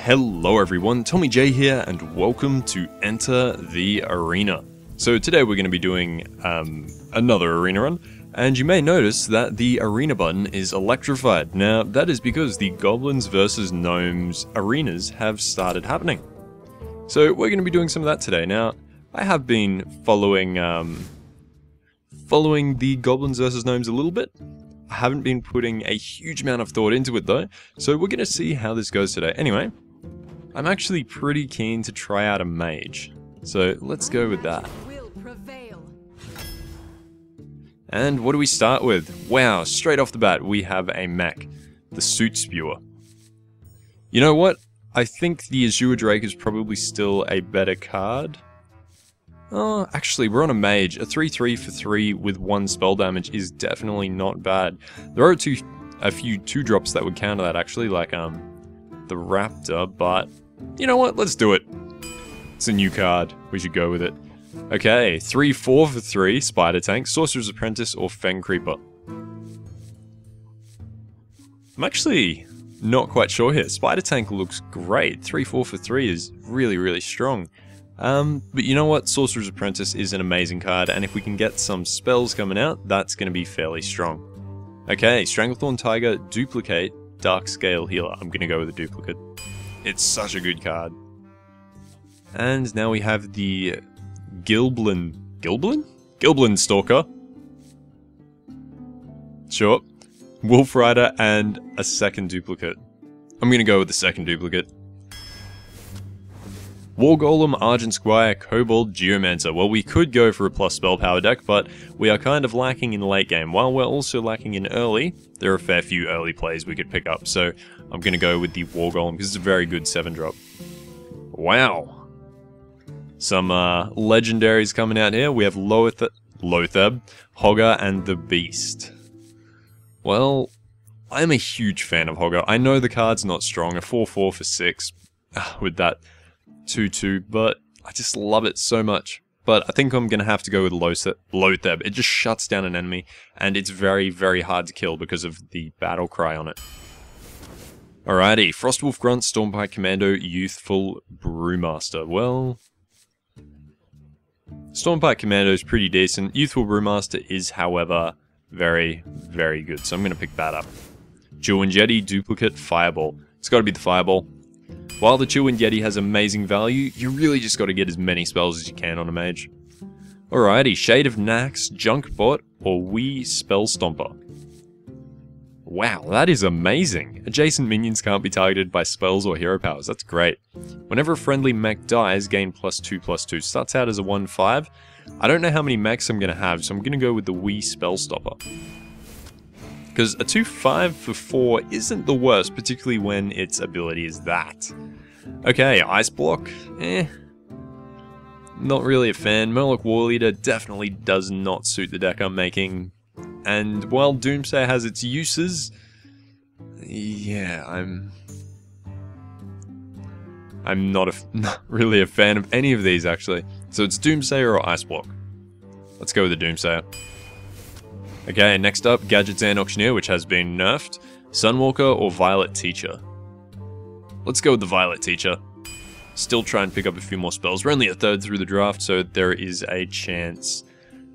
Hello everyone, Tommy J here, and welcome to Enter the Arena. So today we're going to be doing another arena run, and you may notice that the arena button is electrified. Now that is because the Goblins versus Gnomes arenas have started happening. So we're going to be doing some of that today. Now I have been following the Goblins versus Gnomes a little bit. I haven't been putting a huge amount of thought into it though, so we're going to see how this goes today. Anyway, I'm actually pretty keen to try out a mage, so let's go with that. And what do we start with? Wow, straight off the bat we have a mech, the Suit Spewer. You know what? I think the Azure Drake is probably still a better card. Oh, actually, we're on a mage. A 3/3 for 3 with 1 spell damage is definitely not bad. There are a few 2-drops that would counter that, actually, like the Raptor, but you know what? Let's do it. It's a new card. We should go with it. Okay, 3/4 for 3, Spider Tank, Sorcerer's Apprentice, or Feng Creeper. I'm actually not quite sure here. Spider Tank looks great. 3/4 for 3 is really, really strong. But you know what? Sorcerer's Apprentice is an amazing card, and if we can get some spells coming out, that's going to be fairly strong. Okay, Stranglethorn Tiger, Duplicate, Dark Scale Healer. I'm going to go with a duplicate. It's such a good card. And now we have the Goblin Stalker. Sure. Wolf Rider and a second duplicate. I'm going to go with the second duplicate. War Golem, Argent Squire, Kobold, Geomancer. Well, we could go for a plus spell power deck, but we are kind of lacking in late game. While we're also lacking in early, there are a fair few early plays we could pick up, so I'm going to go with the War Golem because it's a very good 7-drop. Wow. Some legendaries coming out here. We have Lotheb, Hogger, and the Beast. Well, I'm a huge fan of Hogger. I know the card's not strong, a 4/4 for 6 with that 2/2, but I just love it so much. But I think I'm going to have to go with Lotheb. It just shuts down an enemy, and it's very, very hard to kill because of the battle cry on it. Alrighty, Frostwolf Grunt, Stormpike Commando, Youthful Brewmaster. Well, Stormpike Commando is pretty decent. Youthful Brewmaster is, however, very, very good, so I'm going to pick that up. Chewin' Yeti, Duplicate, Fireball. It's got to be the Fireball. While the Chewin' Yeti has amazing value, you really just got to get as many spells as you can on a mage. Alrighty, Shade of Nax, Junkbot, or Wee Spell Stomper. Wow, that is amazing! Adjacent minions can't be targeted by spells or hero powers, that's great. Whenever a friendly mech dies, gain +2/+2. Starts out as a 1/5. I don't know how many mechs I'm going to have, so I'm going to go with the Wee Spell Stopper. Because a 2/5 for 4 isn't the worst, particularly when its ability is that. Okay, Ice Block, not really a fan. Murloc Warleader definitely does not suit the deck I'm making. And while Doomsayer has its uses, yeah, I'm not really a fan of any of these actually. So it's Doomsayer or Ice Block. Let's go with the Doomsayer. Okay, next up, Gadgetzan Auctioneer, which has been nerfed. Sunwalker or Violet Teacher. Let's go with the Violet Teacher. Still try and pick up a few more spells. We're only a third through the draft, so there is a chance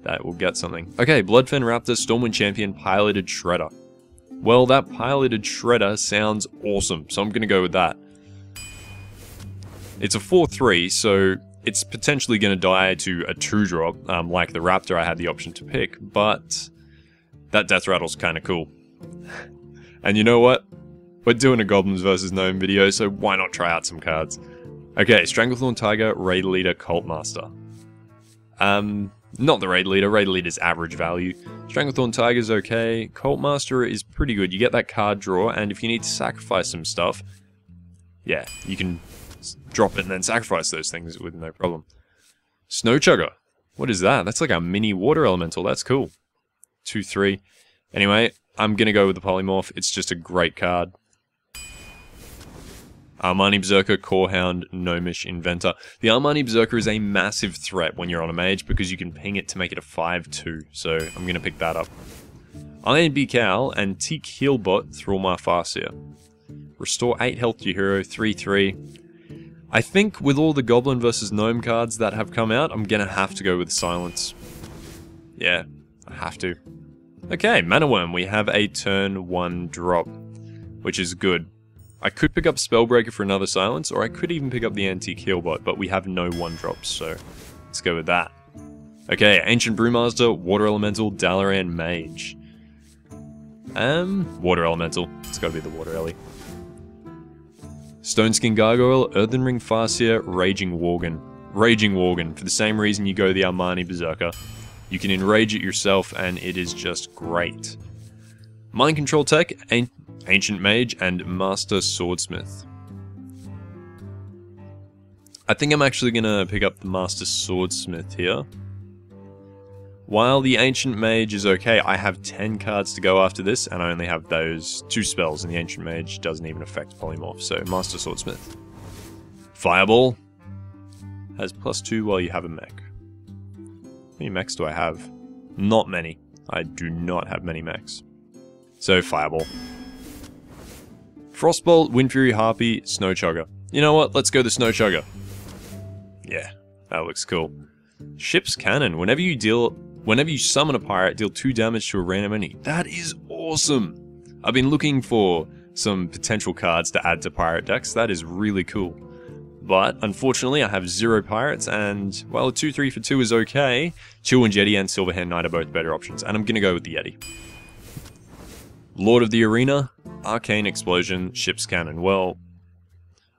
that we'll get something. Okay, Bloodfen Raptor, Stormwind Champion, Piloted Shredder. Well, that Piloted Shredder sounds awesome, so I'm going to go with that. It's a 4/3, so it's potentially going to die to a 2-drop, like the Raptor I had the option to pick, but that Death Rattle's kind of cool. And you know what? We're doing a Goblins vs Gnome video, so why not try out some cards? Okay, Stranglethorn Tiger, Raid Leader, Cult Master. Not the Raid Leader. Raid Leader's average value. Stranglethorn Tiger's okay. Cult Master is pretty good. You get that card draw, and if you need to sacrifice some stuff, yeah, you can drop it and then sacrifice those things with no problem. Snow Chugger. What is that? That's like a mini water elemental. That's cool. 2/3. Anyway, I'm gonna go with the Polymorph. It's just a great card. Armani Berserker, Corehound, Gnomish Inventor. The Armani Berserker is a massive threat when you're on a mage because you can ping it to make it a 5/2, so I'm going to pick that up. Iron Beak Owl and Teak Healbot, Thrallmar Farseer. Restore 8 health to your hero, 3/3. I think with all the Goblin versus Gnome cards that have come out, I'm gonna have to go with Silence. Yeah, I have to. Okay, Mana Worm, we have a turn 1 drop, which is good. I could pick up Spellbreaker for another Silence, or I could even pick up the Antique Healbot, but we have no 1-drops, so let's go with that. Okay, Ancient Brewmaster, Water Elemental, Dalaran Mage. Water Elemental. It's gotta be the Water Ellie. Stoneskin Gargoyle, Earthen Ring Farseer, Raging Worgen. Raging Worgen, for the same reason you go the Armani Berserker. You can enrage it yourself, and it is just great. Mind Control Tech, Ancient Mage, and Master Swordsmith. I think I'm actually gonna pick up the Master Swordsmith here. While the Ancient Mage is okay, I have 10 cards to go after this, and I only have those 2 spells, and the Ancient Mage doesn't even affect Polymorph, so Master Swordsmith. Fireball has +2 while you have a mech. How many mechs do I have? Not many. I do not have many mechs. So, Fireball. Frostbolt, Windfury Harpy, Snow Chugger. You know what? Let's go the Snow Chugger. Yeah, that looks cool. Ship's Cannon. Whenever you summon a pirate, deal 2 damage to a random enemy. That is awesome! I've been looking for some potential cards to add to pirate decks. That is really cool. But, unfortunately, I have 0 pirates, and, well, a 2/3 for 2 is okay. Chillwind Yeti and Silverhand Knight are both better options, and I'm gonna go with the Yeti. Lord of the Arena, Arcane Explosion, Ship's Cannon. Well,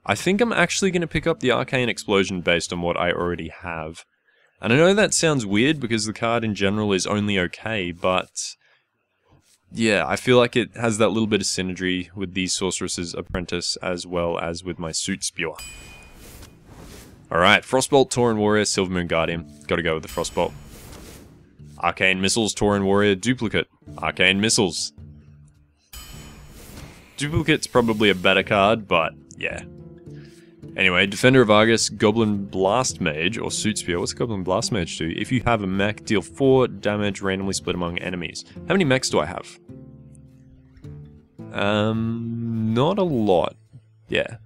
I think I'm actually gonna pick up the Arcane Explosion based on what I already have. And I know that sounds weird because the card in general is only okay, but yeah, I feel like it has that little bit of synergy with the Sorceress's Apprentice as well as with my Suit Spewer. Alright, Frostbolt, Tauren Warrior, Silvermoon Guardian. Gotta go with the Frostbolt. Arcane Missiles, Tauren Warrior, Duplicate. Arcane Missiles. Duplicate's probably a better card, but yeah. Anyway, Defender of Argus, Goblin Blast Mage, or Suit Spear. What's Goblin Blast Mage do? If you have a mech, deal 4 damage randomly split among enemies. How many mechs do I have? Not a lot. Yeah.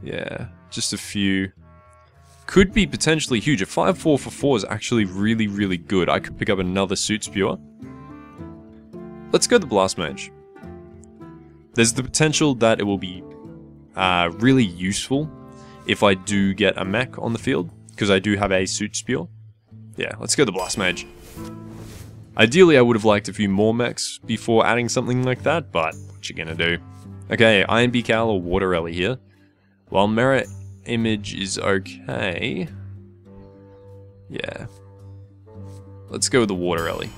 Yeah, just a few. Could be potentially huge. A 5/4 for 4 is actually really, really good. I could pick up another Suit Spewer. Let's go the Blast Mage. There's the potential that it will be really useful if I do get a mech on the field, because I do have a Suit Spear. Yeah, let's go the Blast Mage. Ideally, I would have liked a few more mechs before adding something like that, but what you gonna do? Okay, Iron Beak Owl or Water Ellie here. While Mirror Image is okay... yeah. Let's go with the Water Ellie.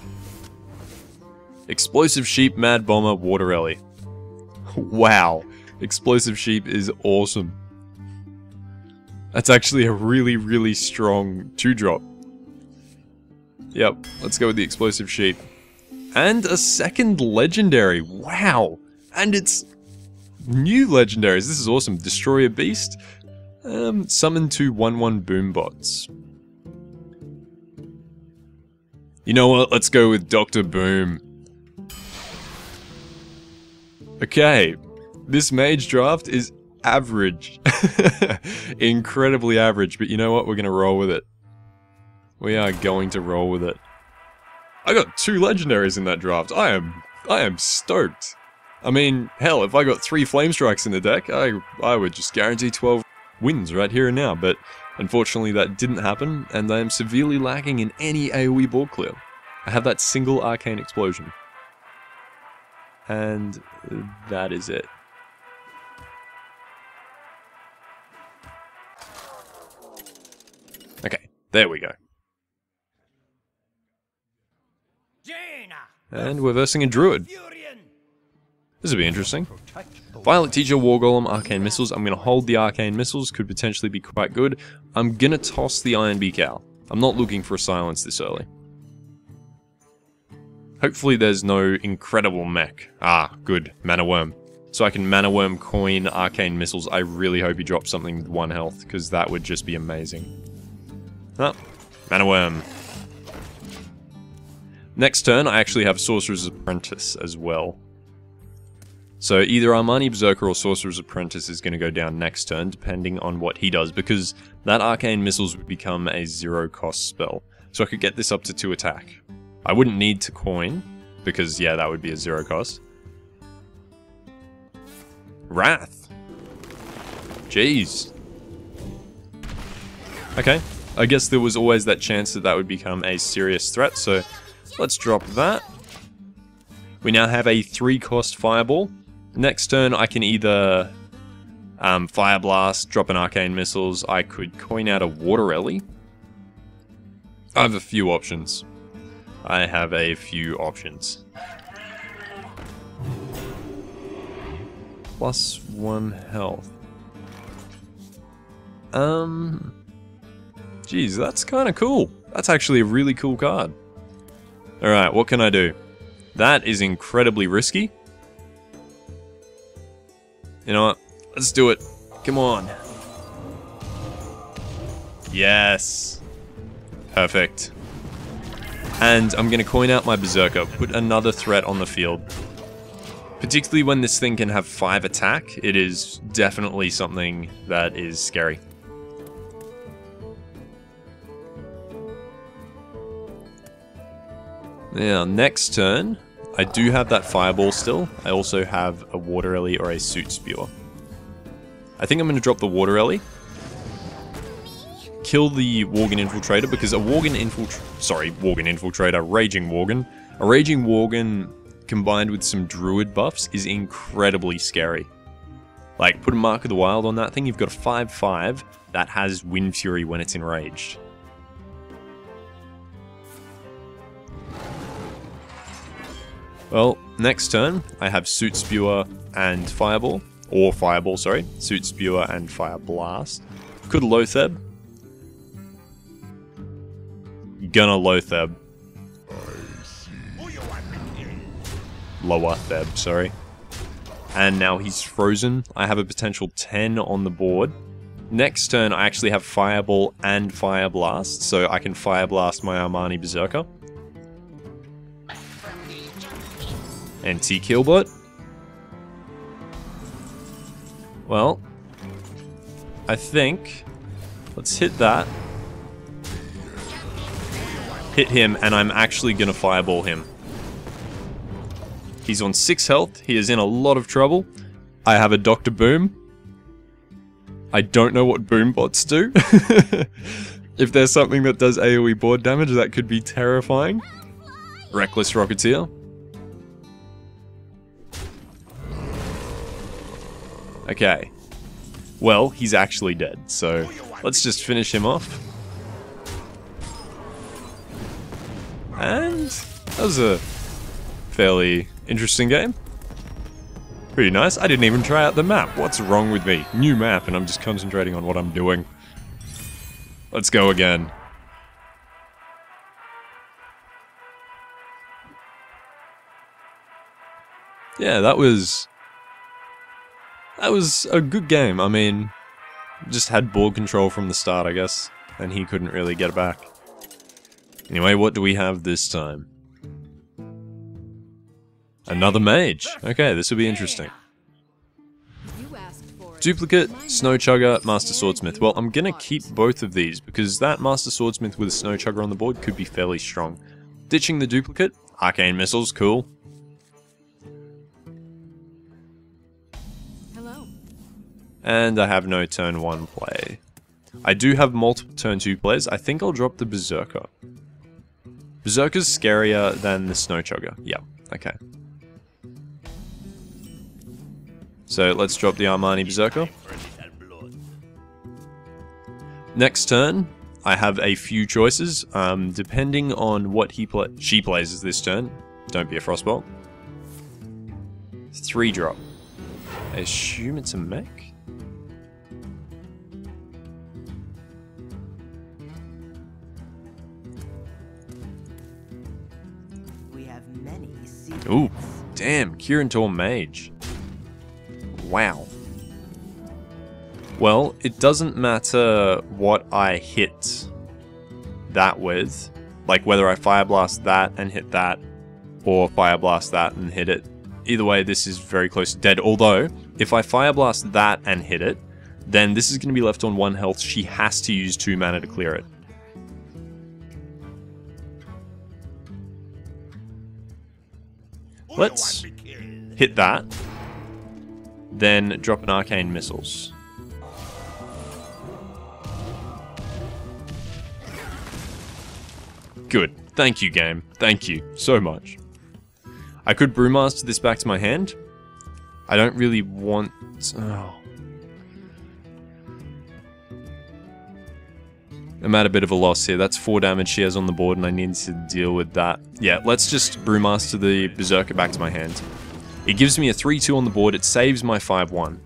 Explosive Sheep, Mad Bomber, Water Ellie. Wow. Explosive Sheep is awesome. That's actually a really, really strong 2-drop. Yep, let's go with the Explosive Sheep. And a second legendary. Wow. And it's new legendaries. This is awesome. Destroy a Beast. Summon 2 1/1 Boombots. You know what? Let's go with Dr. Boom. Okay. This mage draft is average. Incredibly average, but you know what? We're gonna roll with it. We are going to roll with it. I got 2 legendaries in that draft. I am stoked. I mean, hell, if I got 3 Flame Strikes in the deck, I would just guarantee 12 wins right here and now, but unfortunately that didn't happen, and I am severely lacking in any AoE board clear. I have that single Arcane Explosion. And that is it. Okay, there we go. And we're versing a Druid. This will be interesting. Violet Teacher, War Golem, Arcane Missiles. I'm going to hold the Arcane Missiles, could potentially be quite good. I'm going to toss the Iron Beak Owl. I'm not looking for a silence this early. Hopefully there's no incredible mech. Ah, good. Mana Worm. So I can Mana Worm coin Arcane Missiles. I really hope he drops something with 1 health, because that would just be amazing. Ah, Mana Worm. Next turn, I actually have Sorcerer's Apprentice as well. So either Armani Berserker or Sorcerer's Apprentice is going to go down next turn, depending on what he does, because that Arcane Missiles would become a 0-cost spell. So I could get this up to 2 attack. I wouldn't need to coin, because yeah, that would be a 0 cost. Wrath. Jeez. Okay, I guess there was always that chance that that would become a serious threat, so let's drop that. We now have a 3-cost Fireball. Next turn, I can either Fire Blast, drop an Arcane Missiles. I could coin out a Water Ellie. I have a few options. Plus 1 health. Geez, that's kind of cool. That's actually a really cool card. Alright, what can I do? That is incredibly risky. You know what? Let's do it. Come on. Yes. Perfect. And I'm going to coin out my Berserker. Put another threat on the field. Particularly when this thing can have 5 attack, it is definitely something that is scary. Now, next turn, I do have that Fireball still. I also have a Water Ellie or a Suit Spewer. I think I'm going to drop the Water Ellie. Kill the Worgen Infiltrator, because a Raging Worgen. A Raging Worgen combined with some Druid buffs is incredibly scary. Like, put a Mark of the Wild on that thing, you've got a 5/5 that has Wind Fury when it's enraged. Well, next turn, I have Suit Spewer and Fireball. Or Fireball, sorry. Suit Spewer and Fire Blast. Could Lotheb. Gonna Lotheb. Lower Theb, sorry. And now he's frozen. I have a potential 10 on the board. Next turn, I actually have Fireball and Fire Blast, so I can Fire Blast my Armani Berserker. And T-Killbot. Well, I think, let's hit that. Hit him, and I'm actually gonna Fireball him. He's on 6 health, he is in a lot of trouble. I have a Dr. Boom. I don't know what Boom bots do. If there's something that does AoE board damage, that could be terrifying. Reckless Rocketeer. Okay. Well, he's actually dead, so let's just finish him off. And that was a fairly interesting game. Pretty nice. I didn't even try out the map. What's wrong with me? New map, and I'm just concentrating on what I'm doing. Let's go again. Yeah, that was a good game. I mean, just had board control from the start, I guess, and he couldn't really get it back. Anyway, what do we have this time? Another mage. Okay, this will be interesting. Duplicate, Snow Chugger, Master Swordsmith. Well, I'm gonna keep both of these because that Master Swordsmith with a Snow Chugger on the board could be fairly strong. Ditching the duplicate, Arcane Missiles, cool. Hello. And I have no turn 1 play. I do have multiple turn 2 plays. I think I'll drop the Berserker. Berserker's scarier than the Snow Chugger. Yeah, okay. So let's drop the Armani Berserker. Next turn, I have a few choices, depending on what she plays this turn. Don't be a Frostbolt. 3-drop. I assume it's a mech? We have many secrets. Ooh, damn, Kieran Tor Mage. Wow. Well, it doesn't matter what I hit that with. Like whether I Fire Blast that and hit that, or Fire Blast that and hit it. either way, this is very close to dead. Although, if I Fire Blast that and hit it, then this is going to be left on 1 health. She has to use 2 mana to clear it. Let's hit that. Then drop an Arcane Missiles. Good. Thank you, game. Thank you so much. I could Brewmaster this back to my hand. I don't really want... Oh. I'm at a bit of a loss here. That's 4 damage she has on the board and I need to deal with that. Yeah, let's just Brewmaster the Berserker back to my hand. It gives me a 3-2 on the board. It saves my 5-1.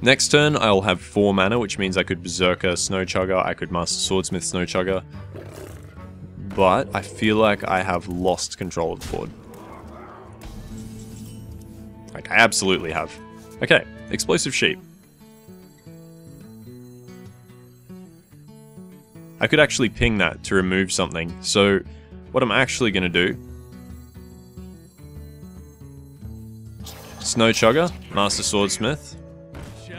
Next turn, I'll have 4 mana, which means I could Berserker Snowchugger, I could Master Swordsmith Snowchugger. But I feel like I have lost control of the board. Like, I absolutely have. Okay, Explosive Sheep. I could actually ping that to remove something. So, what I'm actually going to do... Snowchugger, Master Swordsmith,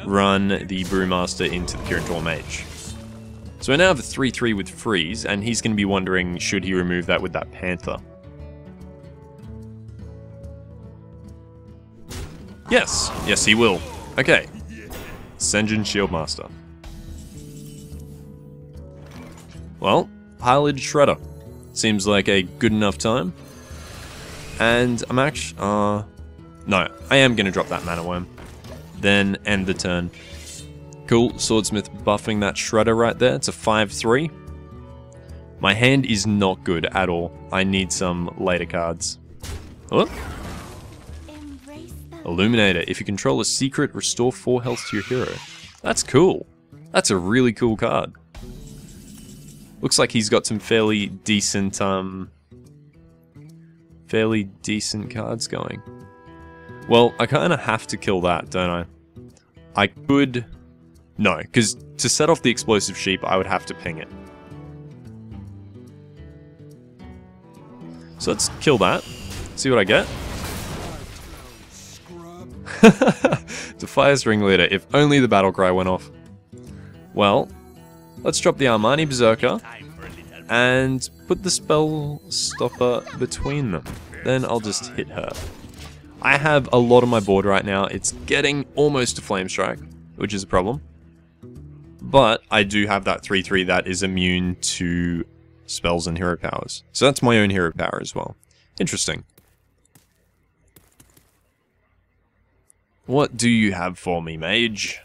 run the Brewmaster into the Kirin Tor Mage. So I now have a 3-3 with freeze, and he's going to be wondering, should he remove that with that Panther? Yes! Yes, he will. Okay. Sen'jin Shieldmaster. Well, Piled Shredder. Seems like a good enough time. And I'm actually... no, I am going to drop that Mana Worm. Then end the turn. Cool, Swordsmith buffing that Shredder right there. It's a 5-3. My hand is not good at all. I need some later cards. Oh. Illuminator. If you control a secret, restore 4 health to your hero. That's cool. That's a really cool card. Looks like he's got some fairly decent cards going. Well, I kind of have to kill that, don't I? I could... No, because to set off the Explosive Sheep, I would have to ping it. So let's kill that. See what I get. Defias Ringleader, if only the battle cry went off. Well, let's drop the Armani Berserker and put the Spell Stopper between them. Then I'll just hit her. I have a lot on my board right now. It's getting almost to Flame Strike, which is a problem. But I do have that 3-3 that is immune to spells and hero powers. So that's my own hero power as well. Interesting. What do you have for me, mage?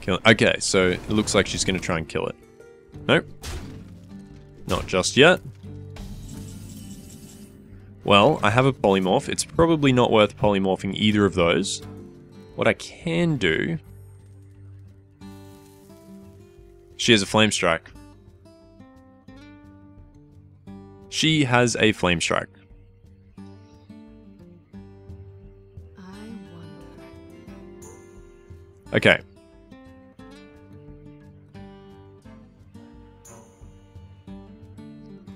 Kill it. Okay, so it looks like she's going to try and kill it. Nope. Not just yet. Well, I have a polymorph. It's probably not worth polymorphing either of those. What I can do... She has a Flame Strike. She has a Flame Strike. Okay.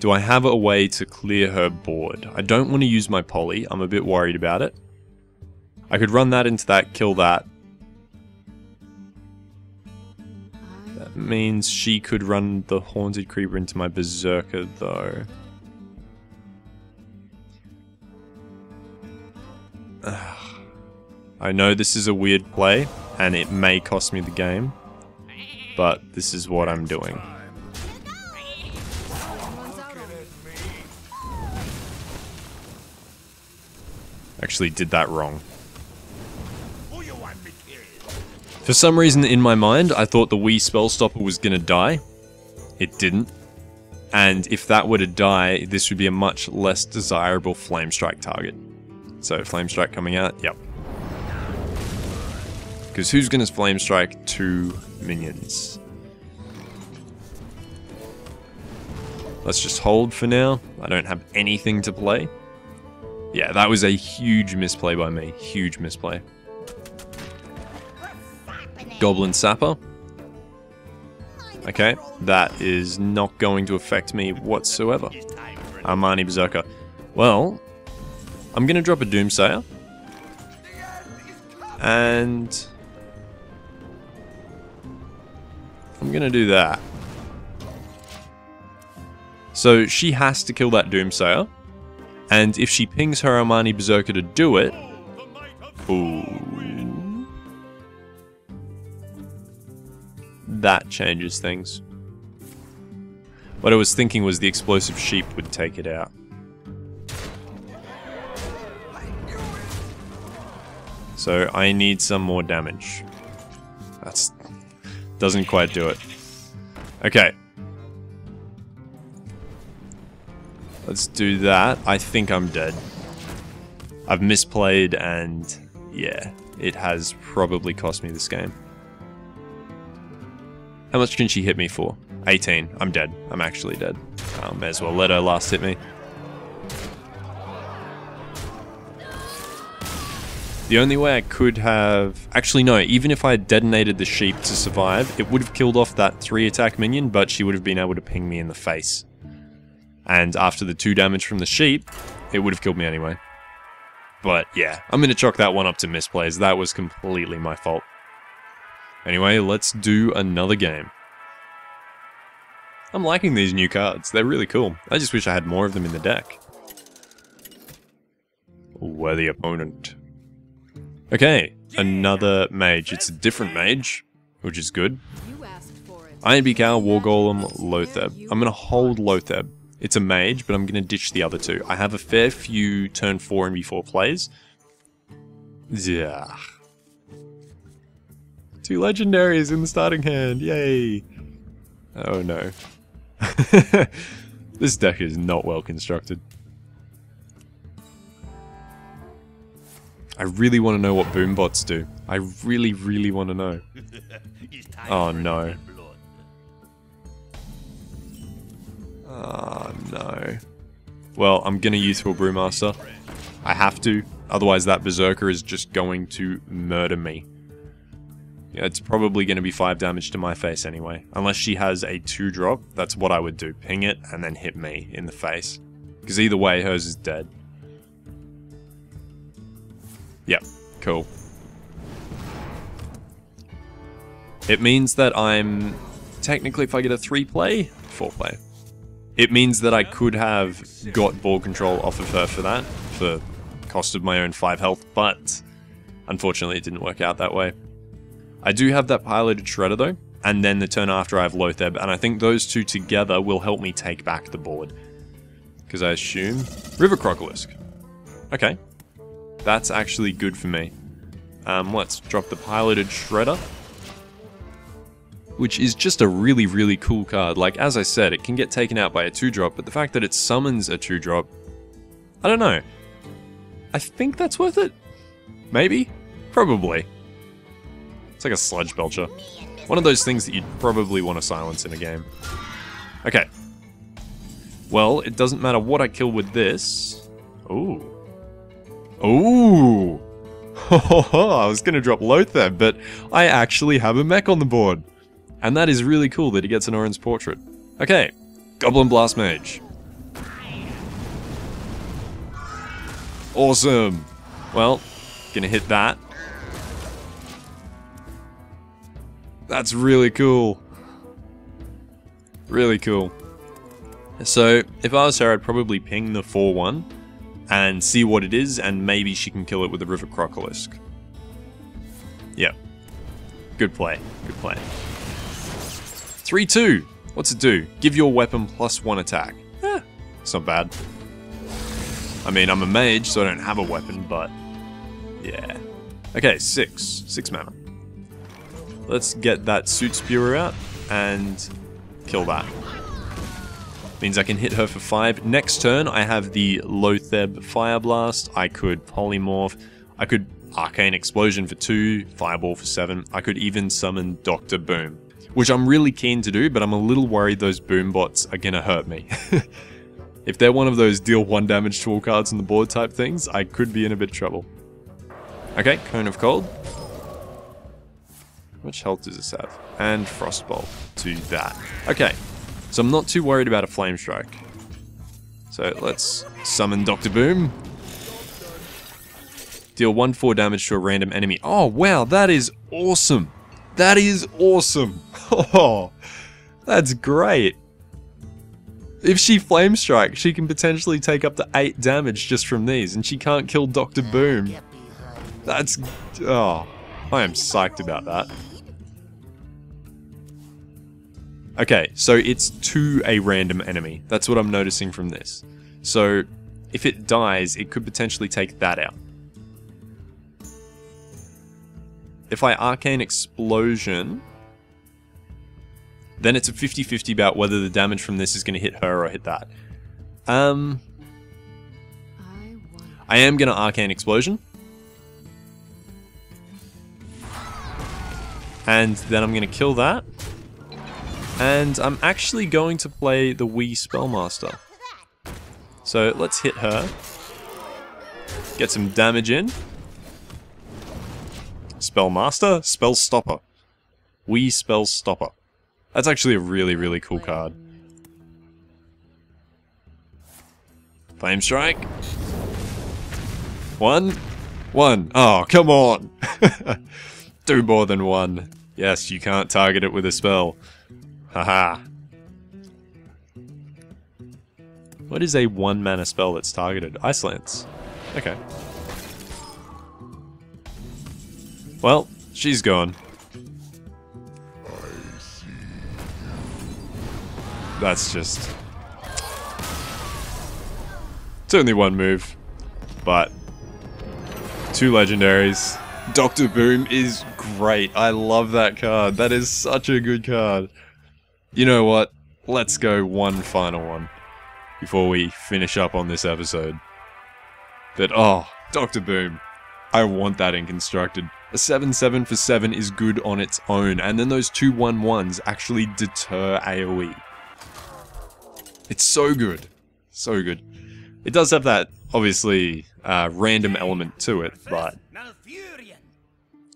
Do I have a way to clear her board? I don't want to use my poly. I'm a bit worried about it. I could run that into that, kill that. That means she could run the Haunted Creeper into my Berserker, though. I know this is a weird play, and it may cost me the game, but this is what I'm doing. Actually did that wrong. For some reason in my mind, I thought the Wii Spell Stopper was gonna die. It didn't. And if that were to die, this would be a much less desirable Flame Strike target. So, Flame Strike coming out, yep. Because who's gonna Flame Strike 2 minions? Let's just hold for now. I don't have anything to play. Yeah, that was a huge misplay by me. Huge misplay. Goblin Sapper. Okay, that is not going to affect me whatsoever. Armani Berserker. Well, I'm going to drop a Doomsayer. And I'm going to do that. So she has to kill that Doomsayer. And if she pings her Armani Berserker to do it... Ooh. That changes things. What I was thinking was the explosive sheep would take it out. So I need some more damage. That's... doesn't quite do it. Okay. Let's do that. I think I'm dead. I've misplayed and yeah, it has probably cost me this game. How much can she hit me for? 18. I'm dead. I'm actually dead. May as well let her last hit me. The only way I could have... Actually, no. Even if I had detonated the sheep to survive, it would have killed off that 3-attack minion, but she would have been able to ping me in the face. And after the 2 damage from the sheep, it would have killed me anyway. But yeah, I'm going to chalk that one up to misplays. That was completely my fault. Anyway, let's do another game. I'm liking these new cards. They're really cool. I just wish I had more of them in the deck. Worthy opponent. Okay, another mage. It's a different mage, which is good. Iron Beak Owl, War Golem, Lotheb. I'm going to hold Lotheb. It's a mage, but I'm going to ditch the other 2. I have a fair few turn 4 and before plays. Yeah. 2 legendaries in the starting hand. Yay. Oh no. This deck is not well constructed. I really want to know what boom bots do. I really, really want to know. Oh no. Oh no. Well, I'm gonna Youthful Brewmaster. I have to, otherwise that Berserker is just going to murder me. Yeah, it's probably gonna be 5 damage to my face anyway. Unless she has a 2-drop, that's what I would do. Ping it and then hit me in the face. Because either way, hers is dead. Yep, cool. It means that I'm... Technically, if I get a 3-play, 4-play. It means that I could have got ball control off of her for that, for cost of my own 5 health, but unfortunately it didn't work out that way. I do have that piloted Shredder though, and then the turn after I have Lotheb, and I think those 2 together will help me take back the board. Because I assume... River Crocolisk. Okay. That's actually good for me. Let's drop the piloted Shredder. Which is just a really, really cool card. Like, as I said, it can get taken out by a 2-drop, but the fact that it summons a 2-drop... I don't know. I think that's worth it? Maybe? Probably. It's like a Sludge Belcher. One of those things that you'd probably want to silence in a game. Okay. Well, it doesn't matter what I kill with this. Ooh. Ooh! I was gonna drop Lotheb, but I actually have a mech on the board. And that is really cool that he gets an orange portrait. Okay, Goblin Blast Mage. Awesome! Well, gonna hit that. That's really cool. Really cool. So, if I was her, I'd probably ping the 4-1 and see what it is, and maybe she can kill it with a River Crocolisk. Yep. Good play. Good play. 3-2. What's it do? Give your weapon +1 attack. Eh, it's not bad. I mean, I'm a mage, so I don't have a weapon, but... yeah. Okay, 6 mana. Let's get that Suit Spewer out, and kill that. Means I can hit her for 5. Next turn, I have the Lotheb Fire Blast. I could Polymorph. I could Arcane Explosion for 2, Fireball for 7. I could even summon Dr. Boom. Which I'm really keen to do, but I'm a little worried those boom bots are gonna hurt me. If they're one of those deal 1 damage to all cards on the board type things, I could be in a bit of trouble. Okay, Cone of Cold. How much health does this have? And Frostbolt to that. Okay, so I'm not too worried about a Flame Strike. So let's summon Dr. Boom. Deal 1/4 damage to a random enemy. Oh wow, that is awesome. That is awesome. Oh, that's great. If she Flame Strike, she can potentially take up to 8 damage just from these, and she can't kill Dr. Boom. That's... oh, I am psyched about that. Okay, so it's to a random enemy. That's what I'm noticing from this. So, if it dies, it could potentially take that out. If I Arcane Explosion, then it's a 50-50 about whether the damage from this is going to hit her or hit that. I am going to Arcane Explosion. And then I'm going to kill that. And I'm actually going to play the Wii Spellmaster. So let's hit her. Get some damage in. Spellmaster? Spell Stopper. Wii Spell Stopper. That's actually a really, really cool card. Flame Strike. 1. 1. Oh, come on. Do more than 1. Yes, you can't target it with a spell. Haha. What is a 1-mana spell that's targeted? Ice Lance. Okay. Well, she's gone. That's just... it's only 1 move, but 2 legendaries. Dr. Boom is great. I love that card. That is such a good card. You know what? Let's go one final one before we finish up on this episode. But oh, Dr. Boom. I want that in Constructed. A 7/7 for 7 is good on its own, and then those 2 1/1s actually deter AoE. It's so good. So good. It does have that, obviously, random element to it, but...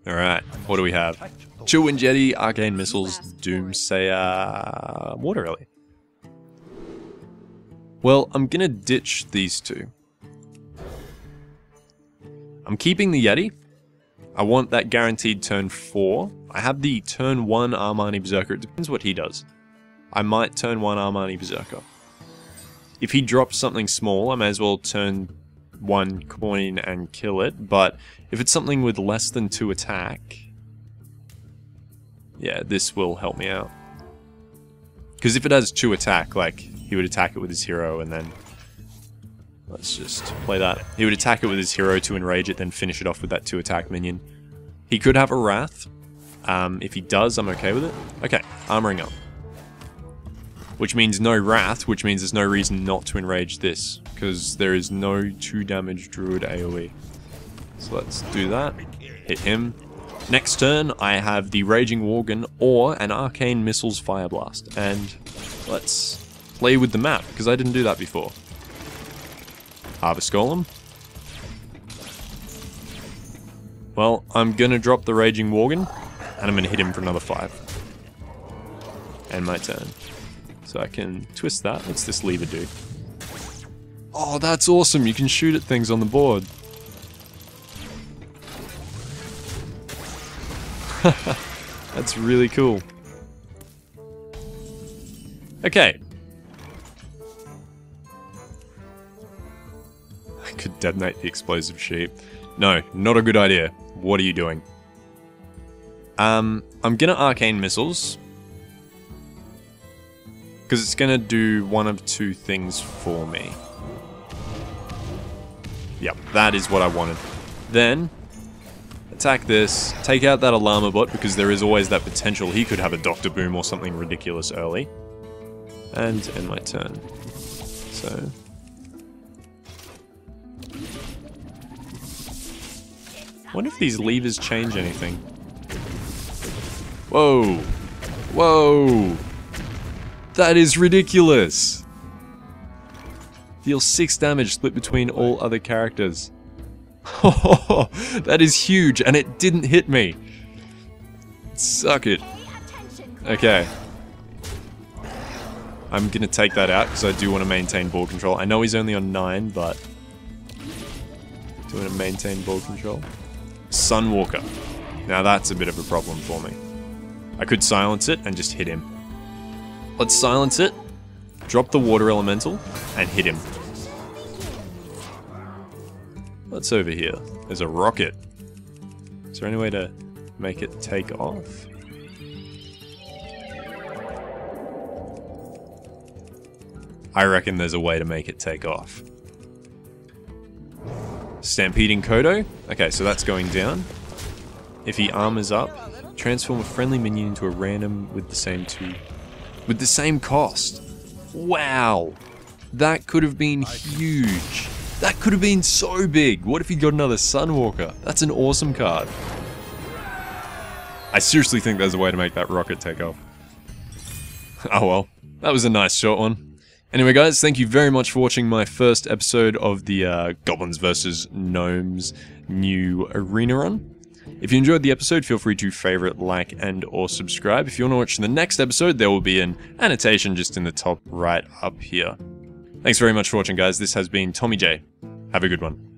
alright, what do we have? Chill Wind Jetty, Arcane Missiles, Doomsayer... Water Ellie. Well, I'm gonna ditch these 2. I'm keeping the Yeti. I want that guaranteed turn 4. I have the turn 1 Armani Berserker. It depends what he does. I might turn 1 Armani Berserker. If he drops something small, I may as well turn 1 coin and kill it, but if it's something with less than 2 attack, yeah, this will help me out. Because if it has 2 attack, like, he would attack it with his hero and then... let's just play that. He would attack it with his hero to enrage it, then finish it off with that 2 attack minion. He could have a Wrath. If he does, I'm okay with it. Okay, armoring up. Which means no Wrath, which means there's no reason not to enrage this, because there is no 2 damage Druid AoE. So let's do that. Hit him. Next turn, I have the Raging Worgen or an Arcane Missiles Fire Blast. And let's play with the map, because I didn't do that before. Harvest Golem. Well, I'm gonna drop the Raging Worgen, and I'm gonna hit him for another 5. And my turn. So I can twist that. What's this lever do? Oh, that's awesome! You can shoot at things on the board. That's really cool. Okay. I could detonate the explosive sheep. No, not a good idea. What are you doing? I'm gonna Arcane Missiles. Because it's gonna do one of 2 things for me. Yep, that is what I wanted. Then, attack this, take out that Alarma Bot, because there is always that potential he could have a Dr. Boom or something ridiculous early. And end my turn. So... wonder if these levers change anything. Whoa! Whoa! That is ridiculous! Deal 6 damage split between all other characters. That is huge, and it didn't hit me. Suck it. Okay. I'm gonna take that out because I do want to maintain ball control. I know he's only on 9, but do want to maintain ball control. Sunwalker. Now that's a bit of a problem for me. I could silence it and just hit him. Let's silence it, drop the water elemental, and hit him. What's over here? There's a rocket. Is there any way to make it take off? I reckon there's a way to make it take off. Stampeding Kodo. Okay, so that's going down. If he armors up, transform a friendly minion into a random with the same with the same cost. Wow, that could have been huge. That could have been so big. What if he got another Sunwalker? That's an awesome card. I seriously think there's a way to make that rocket take off. Oh well, that was a nice short one. Anyway guys, thank you very much for watching my first episode of the Goblins vs Gnomes new arena run. If you enjoyed the episode, feel free to favorite, like, and or subscribe. If you want to watch the next episode, there will be an annotation just in the top right up here. Thanks very much for watching guys, this has been Tommy J. Have a good one.